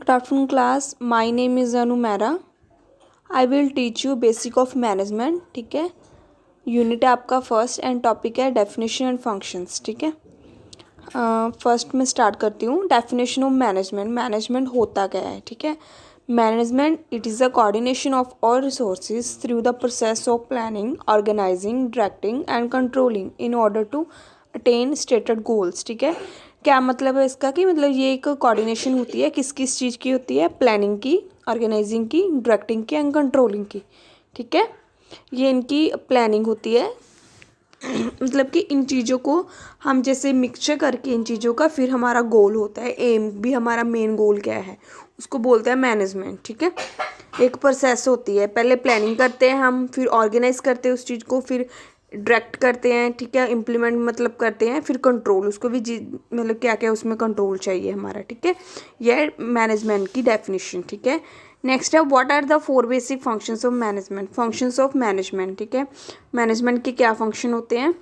Good afternoon class. My name is Anu Mehra. I will teach you basic of management. ठीक है, unit है आपका first and topic है definition and functions. ठीक है, first मैं स्टार्ट करती हूँ. Definition of management. मैनेजमेंट होता क्या है? ठीक है, management it is a coordination of all resources through the process of planning, organising, directing and controlling in order to attain stated goals. ठीक है, क्या मतलब है इसका कि मतलब ये एक कोऑर्डिनेशन होती है, किस किस चीज़ की होती है? प्लानिंग की, ऑर्गेनाइजिंग की, डायरेक्टिंग की एंड कंट्रोलिंग की. ठीक है, ये इनकी प्लानिंग होती है. मतलब कि इन चीज़ों को हम जैसे मिक्सचर करके इन चीज़ों का फिर हमारा गोल होता है, एम भी हमारा मेन गोल क्या है उसको बोलते हैं मैनेजमेंट. ठीक है, एक प्रोसेस होती है, पहले प्लानिंग करते हैं हम, फिर ऑर्गेनाइज करते हैं उस चीज़ को, फिर डायरेक्ट करते हैं. ठीक है, इम्प्लीमेंट मतलब करते हैं, फिर कंट्रोल, उसको भी मतलब क्या क्या उसमें कंट्रोल चाहिए हमारा. ठीक है, यह मैनेजमेंट की डेफिनेशन. ठीक है, नेक्स्ट है what are the 4 basic functions of management. Functions of management. ठीक है, मैनेजमेंट के क्या फंक्शन होते हैं?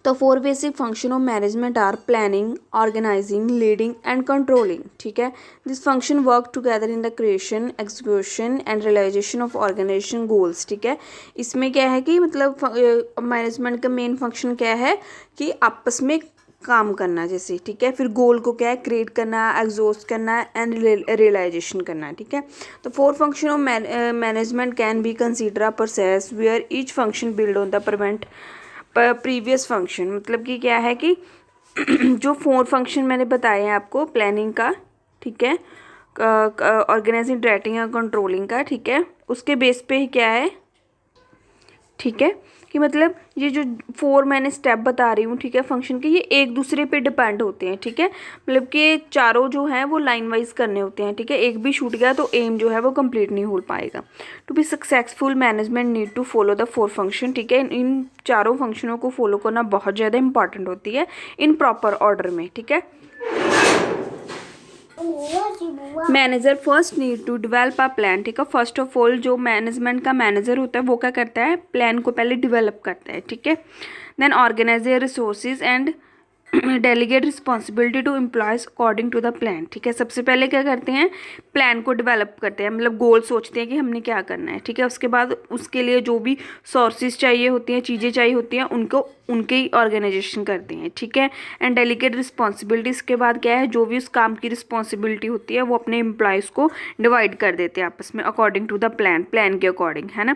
तो 4 basic function of management are planning, organising, leading and controlling. ठीक है, this function work together in the creation, execution and realisation of organisation goals. ठीक है, इसमें क्या है कि मतलब मैनेजमेंट का मेन फंक्शन क्या है कि आपस में काम करना जैसे. ठीक है, फिर गोल को क्या है? क्रिएट करना, एग्जॉस्ट करना एंड रियलाइजेशन करना. ठीक है, तो 4 function of management can be consider a process where each function build on the previous function. मतलब कि क्या है कि जो 4 फंक्शन मैंने बताए हैं आपको प्लानिंग का, ठीक है, ऑर्गेनाइजिंग, डायरेक्टिंग और कंट्रोलिंग का. ठीक है, उसके बेस पे ही क्या है, ठीक है, कि मतलब ये जो 4 मैंने स्टेप बता रही हूँ, ठीक है, फंक्शन के, ये एक दूसरे पे डिपेंड होते हैं. ठीक है, मतलब कि चारों जो हैं वो लाइन वाइज करने होते हैं. ठीक है, एक भी छूट गया तो एम जो है वो कंप्लीट नहीं हो पाएगा. To be successful management need to follow the 4 function. ठीक है, इन चारों फंक्शनों को फॉलो करना बहुत ज़्यादा इंपॉर्टेंट होती है इन प्रॉपर ऑर्डर में. ठीक है, manager first need to develop a plan. ठीक है, फर्स्ट ऑफ ऑल जो मैनेजमेंट का मैनेजर होता है वो क्या करता है? प्लान को पहले डेवलप करता है. ठीक है, then organise resources and delegate responsibility to employees according to the plan. ठीक है, सबसे पहले क्या करते हैं? प्लान को डेवलप करते हैं, मतलब गोल सोचते हैं कि हमने क्या करना है. ठीक है, उसके बाद उसके लिए जो भी सोर्सेज चाहिए होती हैं, चीज़ें चाहिए होती हैं, उनको उनके ही ऑर्गेनाइजेशन करते हैं. ठीक है, एंड डेलीगेट रिस्पॉन्सिबिलिटी, इसके बाद क्या है? जो भी उस काम की रिस्पॉन्सिबिलिटी होती है वो अपने एम्प्लॉयज़ को डिवाइड कर देते हैं आपस में अकॉर्डिंग टू द प्लान के अकॉर्डिंग, है ना.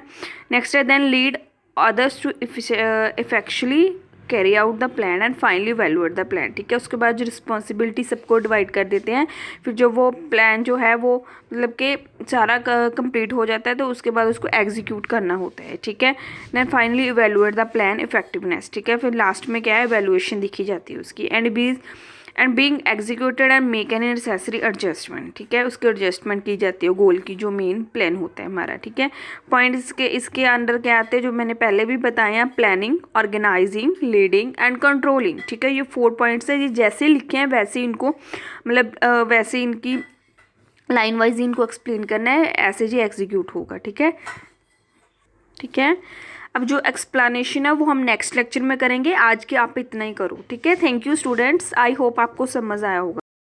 नेक्स्ट है then lead others to effectually carry out the plan and finally evaluate the plan. ठीक है, उसके बाद जो रिस्पॉन्सिबिलिटी सबको डिवाइड कर देते हैं, फिर जो वो प्लान जो है वो मतलब कि सारा कंप्लीट हो जाता है तो उसके बाद उसको एग्जीक्यूट करना होता है. ठीक है, then finally evaluate the plan effectiveness. ठीक है, फिर लास्ट में क्या है? इवैल्यूएशन दिखी जाती है उसकी. And being executed and make any necessary adjustment. ठीक है, उसकी एडजस्टमेंट की जाती है गोल की, जो मेन प्लान होता है हमारा. ठीक है, पॉइंट्स के इसके अंदर क्या आते हैं जो मैंने पहले भी बताया? Planning, organising, leading and controlling. ठीक है, ये 4 पॉइंट्स है, ये जैसे लिखे हैं वैसे ही इनको मतलब वैसे इनकी लाइन वाइज इनको एक्सप्लेन करना है, ऐसे जी एग्जीक्यूट होगा. ठीक है, ठीक है, अब जो एक्सप्लेनेशन है वो हम नेक्स्ट लेक्चर में करेंगे. आज के आप इतना ही करो. ठीक है, thank you students, I hope आपको समझ आया होगा.